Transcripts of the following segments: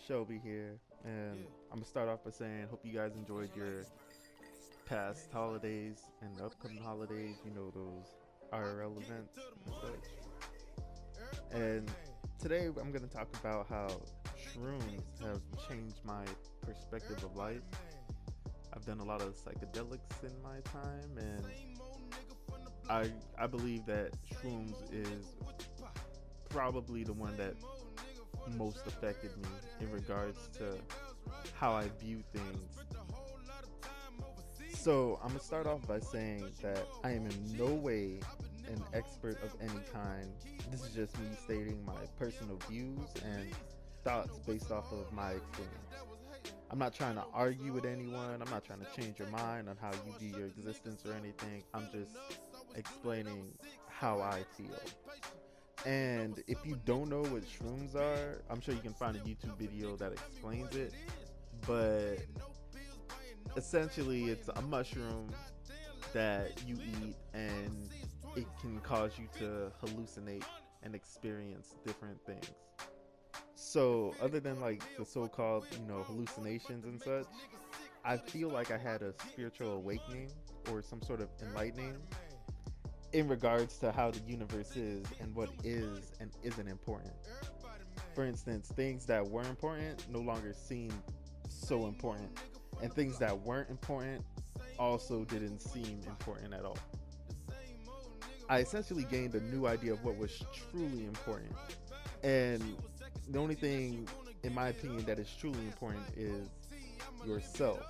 Shelby here, and I'm gonna start off by saying, hope you guys enjoyed your past holidays and the upcoming holidays. You know, those IRL events and such. And today I'm gonna talk about how shrooms have changed my perspective of life. I've done a lot of psychedelics in my time, and I believe that shrooms is probably the one that most affected me in regards to how I view things. So I'm gonna start off by saying that I am in no way an expert of any kind. This is just me stating my personal views and thoughts based off of my experience. I'm not trying to argue with anyone. I'm not trying to change your mind on how you view your existence or anything. I'm just explaining how I feel. And if you don't know what shrooms are, I'm sure you can find a YouTube video that explains it. But essentially, it's a mushroom that you eat, and it can cause you to hallucinate and experience different things. So, other than like the so-called, hallucinations and such, I feel like I had a spiritual awakening or some sort of enlightening in regards to how the universe is and what is and isn't important. For instance, things that were important no longer seem so important, and things that weren't important also didn't seem important at all. I essentially gained a new idea of what was truly important. And the only thing, in my opinion, that is truly important is yourself.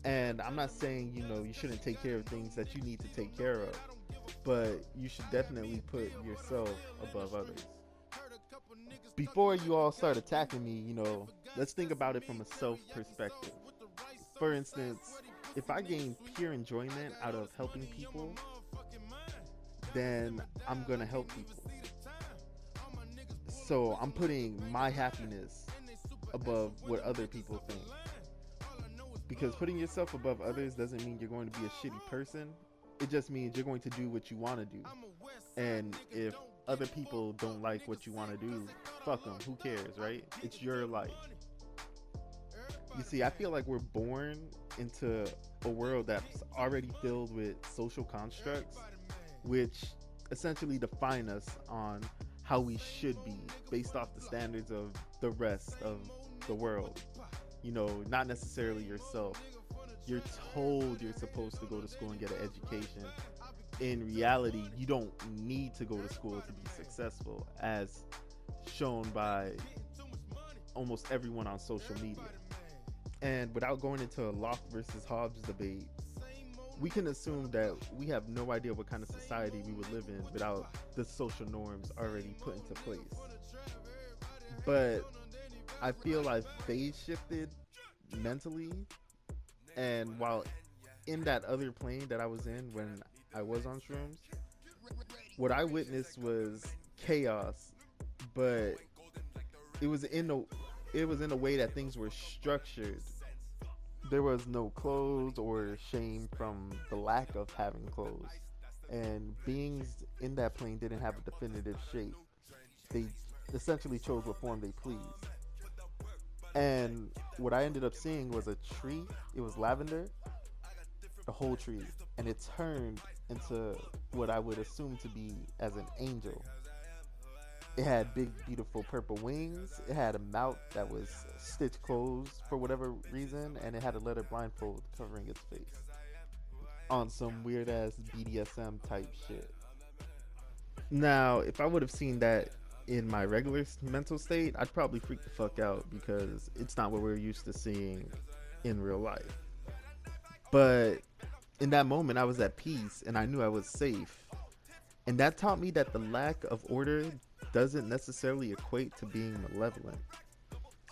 And I'm not saying, you shouldn't take care of things that you need to take care of, but you should definitely put yourself above others. Before you all start attacking me, let's think about it from a self perspective. For instance, if I gain pure enjoyment out of helping people, then I'm gonna help people. So I'm putting my happiness above what other people think. Because putting yourself above others doesn't mean you're going to be a shitty person. It just means you're going to do what you want to do. And if other people don't like what you want to do, fuck them. Who cares, right? It's your life. You see, I feel like we're born into a world that's already filled with social constructs, which essentially define us on how we should be based off the standards of the rest of the world. Not necessarily yourself. You're told you're supposed to go to school and get an education. In reality, you don't need to go to school to be successful, as shown by almost everyone on social media. And without going into a Locke versus Hobbes debate, we can assume that we have no idea what kind of society we would live in without the social norms already put into place. But I feel I've phase shifted mentally, and while in that other plane that I was in when I was on shrooms, what I witnessed was chaos, but it was in a way that things were structured. There was no clothes or shame from the lack of having clothes, and beings in that plane didn't have a definitive shape. They essentially chose what form they pleased. And what I ended up seeing was a tree. It was lavender, a whole tree, and it turned into what I would assume to be as an angel. It had big, beautiful purple wings. It had a mouth that was stitched closed for whatever reason, and it had a leather blindfold covering its face. On some weird ass BDSM type shit. Now, if I would have seen that in my regular mental state, I'd probably freak the fuck out because it's not what we're used to seeing in real life. But in that moment, I was at peace and I knew I was safe. And that taught me that the lack of order doesn't necessarily equate to being malevolent.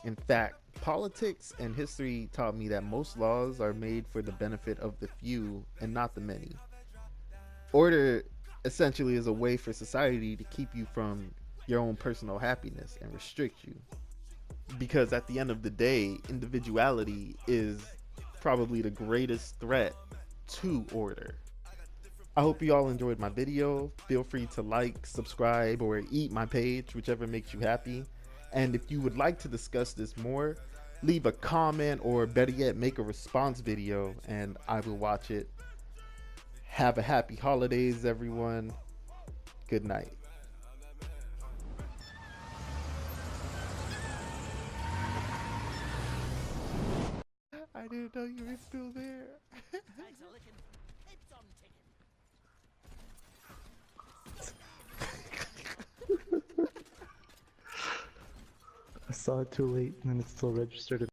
In fact, politics and history taught me that most laws are made for the benefit of the few and not the many. Order essentially is a way for society to keep you from your own personal happiness and restrict you. Because at the end of the day, individuality is probably the greatest threat to order. I hope you all enjoyed my video. Feel free to like, subscribe, or eat my page, whichever makes you happy. And if you would like to discuss this more, leave a comment or better yet, make a response video and I will watch it. Have a happy holidays, everyone. Good night. I didn't know you were still there. I saw it too late and then it still registered.